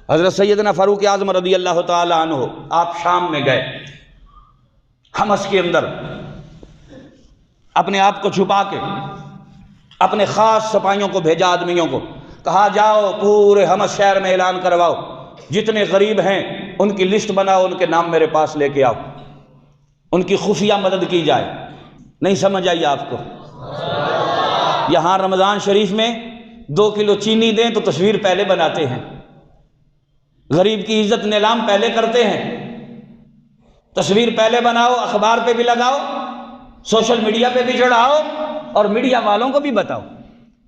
حضرت سیدنا فاروق اعظم رضی اللہ تعالی عنہ آپ شام میں گئے، حمص کے اندر اپنے آپ کو چھپا کے اپنے خاص سپاہیوں کو بھیجا، آدمیوں کو کہا جاؤ پورے حمص شہر میں اعلان کرواؤ، جتنے غریب ہیں ان کی لسٹ بناؤ، ان کے نام میرے پاس لے کے آؤ، ان کی خفیہ مدد کی جائے۔ نہیں سمجھ آئی آپ کو؟ یہاں رمضان شریف میں 2 کلو چینی دیں تو تصویر پہلے بناتے ہیں، غریب کی عزت نیلام پہلے کرتے ہیں، تصویر پہلے بناؤ، اخبار پہ بھی لگاؤ، سوشل میڈیا پہ بھی چڑھاؤ، اور میڈیا والوں کو بھی بتاؤ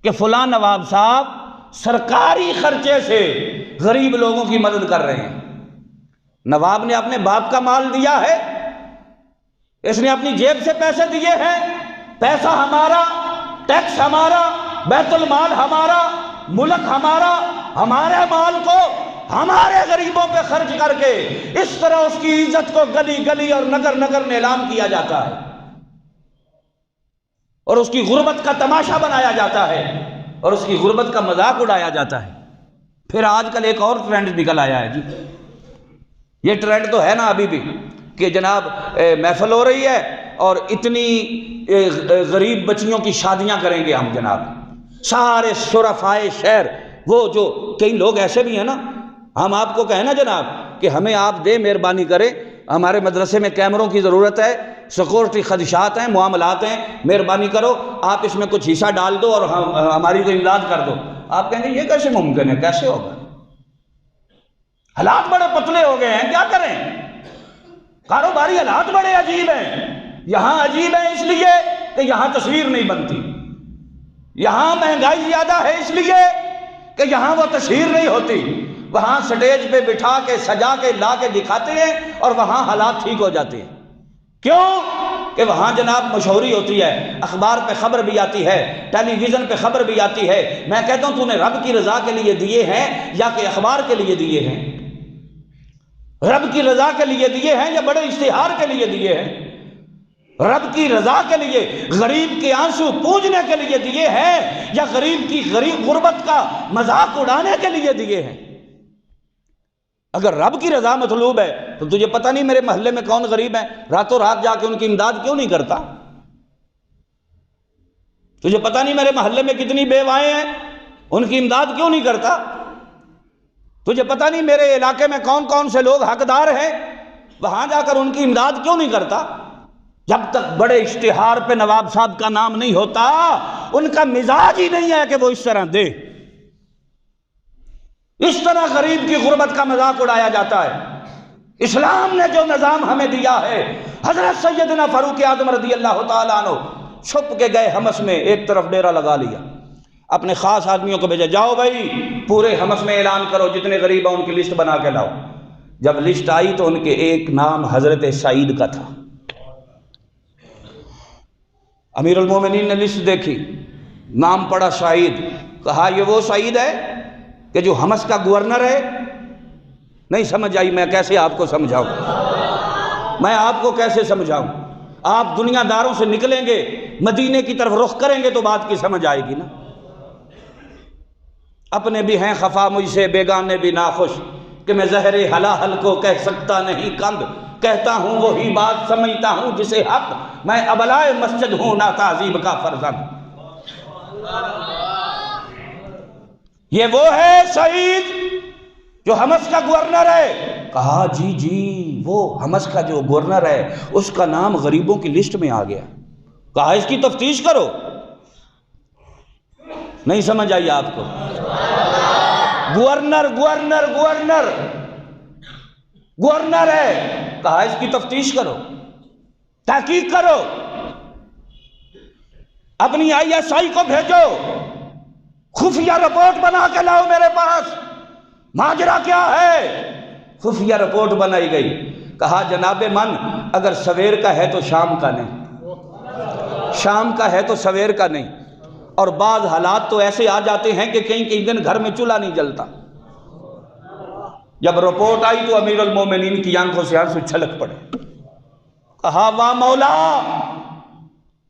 کہ فلاں نواب صاحب سرکاری خرچے سے غریب لوگوں کی مدد کر رہے ہیں۔ نواب نے اپنے باپ کا مال دیا ہے، اس نے اپنی جیب سے پیسے دیے ہیں، پیسہ ہمارا، ٹیکس ہمارا، بیت المال ہمارا، ملک ہمارا، ہمارے مال کو ہمارے غریبوں پہ خرچ کر کے اس طرح اس کی عزت کو گلی گلی اور نگر نگر نیلام کیا جاتا ہے، اور اس کی غربت کا تماشا بنایا جاتا ہے، اور اس کی غربت کا مذاق اڑایا جاتا ہے۔ پھر آج کل ایک اور ٹرینڈ نکل آیا ہے جی، یہ ٹرینڈ تو ہے نا ابھی بھی، کہ جناب محفل ہو رہی ہے اور اتنی غریب بچیوں کی شادیاں کریں گے ہم جناب، سارے شرفائے شہر، وہ جو کئی لوگ ایسے بھی ہیں نا، ہم آپ کو کہیں نا جناب کہ ہمیں آپ دے مہربانی کریں، ہمارے مدرسے میں کیمروں کی ضرورت ہے، سیکورٹی خدشات ہیں، معاملات ہیں، مہربانی کرو آپ اس میں کچھ حصہ ڈال دو اور ہماری کو امداد کر دو۔ آپ کہیں گے یہ کیسے ممکن ہے، کیسے ہوگا؟ حالات بڑے پتلے ہو گئے ہیں، کیا کریں؟ کاروباری حالات بڑے عجیب ہیں۔ یہاں عجیب ہے اس لیے کہ یہاں تصویر نہیں بنتی، یہاں مہنگائی زیادہ ہے اس لیے کہ یہاں وہ تشہیر نہیں ہوتی، وہاں سٹیج پہ بٹھا کے سجا کے لا کے دکھاتے ہیں اور وہاں حالات ٹھیک ہو جاتے ہیں۔ کیوں کہ وہاں جناب مشہوری ہوتی ہے، اخبار پہ خبر بھی آتی ہے، ٹیلی ویژن پہ خبر بھی آتی ہے۔ میں کہتا ہوں تو نے رب کی رضا کے لیے دیے ہیں یا کہ اخبار کے لیے دیے ہیں؟ رب کی رضا کے لیے دیے ہیں یا بڑے اشتہار کے لیے دیے ہیں؟ رب کی رضا کے لیے، غریب کے آنسو پوجنے کے لیے دیے ہیں یا غریب کی غربت کا مذاق اڑانے کے لیے دیے ہیں؟ اگر رب کی رضا مطلوب ہے تو تجھے پتہ نہیں میرے محلے میں کون غریب ہیں، راتوں رات جا کے ان کی امداد کیوں نہیں کرتا؟ تجھے پتہ نہیں میرے محلے میں کتنی بیوائیں ہیں، ان کی امداد کیوں نہیں کرتا؟ تجھے پتہ نہیں میرے علاقے میں کون کون سے لوگ حقدار ہیں، وہاں جا کر ان کی امداد کیوں نہیں کرتا؟ جب تک بڑے اشتہار پہ نواب صاحب کا نام نہیں ہوتا، ان کا مزاج ہی نہیں ہے کہ وہ اس طرح دے۔ اس طرح غریب کی غربت کا مذاق اڑایا جاتا ہے۔ اسلام نے جو نظام ہمیں دیا ہے، حضرت سیدنا فاروق اعظم رضی اللہ تعالیٰ عنہ چھپ کے گئے حمص میں، ایک طرف ڈیرا لگا لیا، اپنے خاص آدمیوں کو بھیجا، جاؤ بھائی پورے حمص میں اعلان کرو، جتنے غریب ہیں ان کی لسٹ بنا کے لاؤ۔ جب لسٹ آئی تو ان کے ایک نام حضرت سعید کا تھا۔ امیر المومنین نے لسٹ دیکھی، نام پڑا سعید، کہا یہ وہ سعید ہے کہ جو حمص کا گورنر ہے؟ نہیں سمجھ آئی، میں کیسے آپ کو سمجھاؤں، میں آپ کو کیسے سمجھاؤں؟ آپ دنیا داروں سے نکلیں گے، مدینے کی طرف رخ کریں گے تو بات کی سمجھ آئے گی نا۔ اپنے بھی ہیں خفا مجھ سے، بیگانے بھی ناخوش، کہ میں زہر حلاحل کو کہہ سکتا نہیں کند، کہتا ہوں وہی بات سمجھتا ہوں جسے حق، میں ابلائے مسجد ہوں نا تعظیم کا فرزند۔ یہ وہ ہے سعید جو حمص کا گورنر ہے؟ کہا جی جی، وہ حمص کا جو گورنر ہے اس کا نام غریبوں کی لسٹ میں آ گیا۔ کہا اس کی تفتیش کرو۔ نہیں سمجھ آئی آپ کو؟ گورنر گورنر گورنر گورنر ہے، کہا اس کی تفتیش کرو، تحقیق کرو، اپنی ISI کو بھیجو، خفیہ رپورٹ بنا کے لاؤ میرے پاس، ماجرا کیا ہے؟ خفیہ رپورٹ بنائی گئی، کہا جناب من اگر سویر کا ہے تو شام کا نہیں، شام کا ہے تو سویر کا نہیں، اور بعض حالات تو ایسے آ جاتے ہیں کہ کئی دن گھر میں چولہا نہیں جلتا۔ جب رپورٹ آئی تو امیر المومنین کی آنکھوں سے آنسو چھلک پڑے، کہا واہ مولا،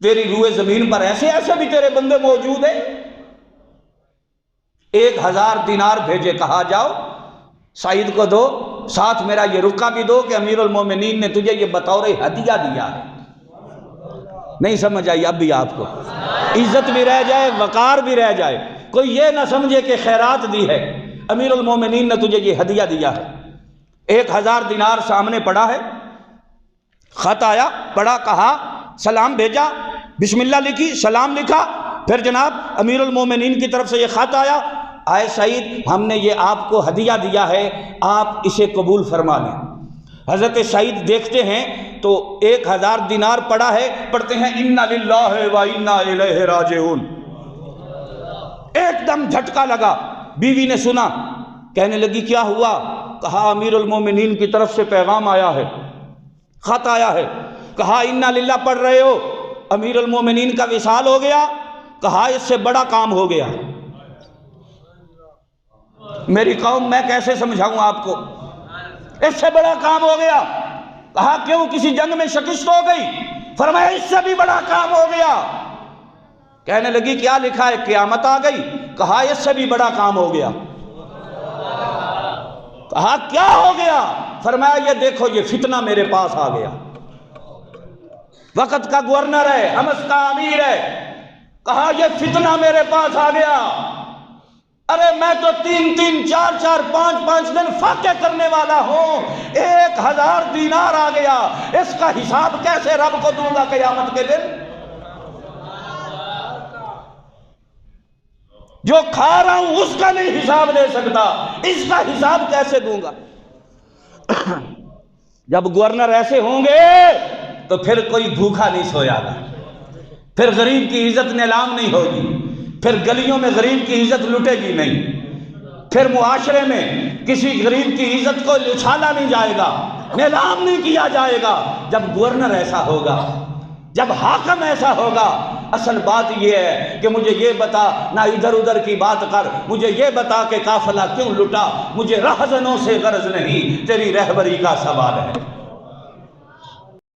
تیری روئے زمین پر ایسے ایسے بھی تیرے بندے موجود ہیں۔ 1000 دینار بھیجے، کہا جاؤ سعید کو دو، ساتھ میرا یہ رکا بھی دو کہ امیر المومنین نے تجھے یہ بطور ہدیہ دیا ہے۔ نہیں سمجھ آئی اب بھی آپ کو؟ عزت بھی رہ جائے، وقار بھی رہ جائے، کوئی یہ نہ سمجھے کہ خیرات دی ہے، امیر المومنین نے تجھے یہ ہدیہ دیا ہے۔ 1000 دینار سامنے پڑا ہے، خط آیا، پڑھا، کہا، سلام بھیجا، بسم اللہ لکھی، سلام لکھا، پھر جناب امیر المومنین کی طرف سے یہ خط آیا، آئے سعید ہم نے یہ آپ کو ہدیہ دیا ہے، آپ اسے قبول فرما لیں۔ حضرت سعید دیکھتے ہیں تو 1000 دینار پڑا ہے، پڑھتے ہیں اِنَّ لِلَّهِ وَإِنَّا إِلَيْهِ راجعون۔ ایک دم جھٹکا لگا، بیوی نے سنا، کہنے لگی کیا ہوا؟ کہا امیر المومنین کی طرف سے پیغام آیا ہے، خط آیا ہے۔ کہا اِنَّا لِلَّهِ پڑھ رہے ہو، امیر المومنین کا وصال ہو گیا؟ کہا اس سے بڑا کام ہو گیا۔ میری قوم میں کیسے سمجھاؤں آپ کو؟ اس سے بڑا کام ہو گیا۔ کہا کیوں؟ کسی جنگ میں شکست ہو گئی؟ فرمایا اس سے بھی بڑا کام ہو گیا۔ کہنے لگی کیا لکھا ہے؟ قیامت آ گئی؟ کہا اس سے بھی بڑا کام ہو گیا۔ کہا کیا ہو گیا؟ فرمایا یہ دیکھو یہ فتنہ میرے پاس آ گیا، وقت کا گورنر ہے، حمص کا امیر ہے، کہا یہ فتنہ میرے پاس آ گیا، ارے میں تو 3 4 5 دن فاقے کرنے والا ہوں، 1000 دینار آ گیا، اس کا حساب کیسے رب کو دوں گا قیامت کے دن؟ جو کھا رہا ہوں اس کا نہیں حساب دے سکتا، اس کا حساب کیسے دوں گا؟ جب گورنر ایسے ہوں گے تو پھر کوئی بھوکا نہیں سویا گا، پھر غریب کی عزت نیلام نہیں ہوگی، پھر گلیوں میں غریب کی عزت لٹے گی نہیں، پھر معاشرے میں کسی غریب کی عزت کو اچھالا نہیں جائے گا، نیلام نہیں کیا جائے گا۔ جب گورنر ایسا ہوگا، جب حاکم ایسا ہوگا، اصل بات یہ ہے کہ مجھے یہ بتا، نہ ادھر ادھر کی بات کر، مجھے یہ بتا کہ قافلہ کیوں لٹا، مجھے رہزنوں سے غرض نہیں، تیری رہبری کا سوال ہے۔